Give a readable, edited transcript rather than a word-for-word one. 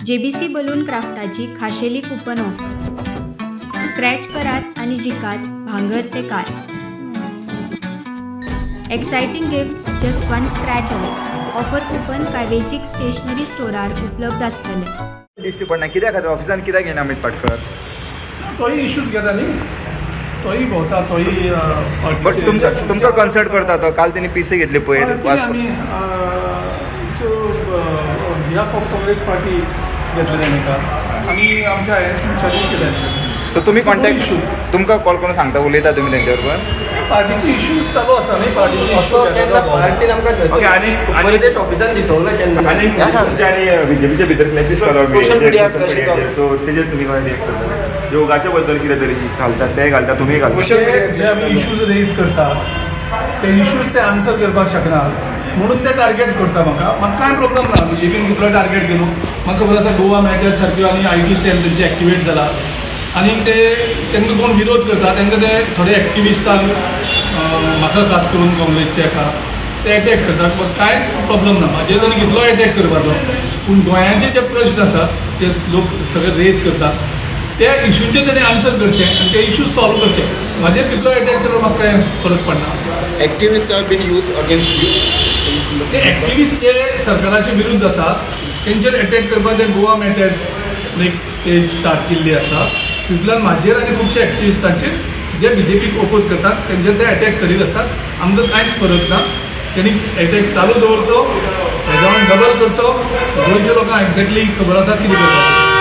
JBC balloon क्राफ्टाची खाशेली coupon offer. Scratch करात आणि जिकात भांगर ते car. Exciting gifts just one scratch away. Offer coupon काय वेंचीक स्टेशनरी स्टोरार उपलब्ध आसतले. दिश्टी पडना कित्याक खातीर ऑफिसान कित्याक घेयना अमित पाटकर? तोय इश्यूज घेता न्ही, तोय भोंवता, तोय बट तुमकां कन्सल्ट करता तो. काल तेणी पीसी घेतली पळय आमी बिहाफ ऑफ काँग्रेस पार्टी घेतले तेणे काल आनी आमच्या चॅलेंज केलें. सो तुमी कॉन्टॅक्ट तुमकां कॉल करून सांगता, उलयता तुमी तेंचे बरोबर? पार्टीचे इश्यूज चालू आसा न्ही, पार्टीचे इश्यू पार्टीन आमकां ऑफिसान दिसोंक ना केन्ना. बीजेपीचे भितर क्लॅशीस Social media सो तेजेर तुमी काय रिएक्ट करता? योगाच्या बद्दल कितें तरी घालतात ते घालता, तुमी घालता. जे आमी इश्यूज रेज करतात ते इश्यूज ते आन्सर करपाक शकनात म्हणून ते टार्गेट करता. म्हाका कांय प्रॉब्लम ना. बीजेपीन कितलो टार्गेट केलो. म्हाका खबर आसा गोवा मॅटर्स सारक्यो आनी IT सेल तेंचे एक्टिवेट जाला आनी ते तांकां कोण विरोध करता तांकां ते थोडे एक्टिविस्टांक म्हाका खास करून काँग्रेसचे हाका ते एटॅक करतात. बट कांय प्रॉब्लम ना म्हाजेर ताणी कितलो एटॅक करपाचो. पूण गोंयाचे जे प्रश्न आसात जे लोक सगळे रेज करतात त्या इश्यूचे ताणें आन्सर करचें आनी ते इश्यूज सॉल्व करचे. म्हाजेर कितलो एटॅक केलो म्हाका कांय फरक पडना. Activists have been used against you. ते एक्टिविस्ट जे सरकाराचे विरुद्ध आसात तेंचेर अटॅक करपाक ते गोवा मॅटर्स लायक पेज स्टार्ट केल्ली आसा. तितूंतल्यान म्हाजेर आनी खुबशे एक्टिविस्टांचेर जे BJPक ओपोज करतात तेंचेर ते अटॅक करीत आसात. आमकां कांयच फरक ना. तेणी अटॅक चालू दवरचो, हेज्या डबल करचो. गोंयच्या लोकांक एक्झॅक्टली खबर आसा कितें करपाचें.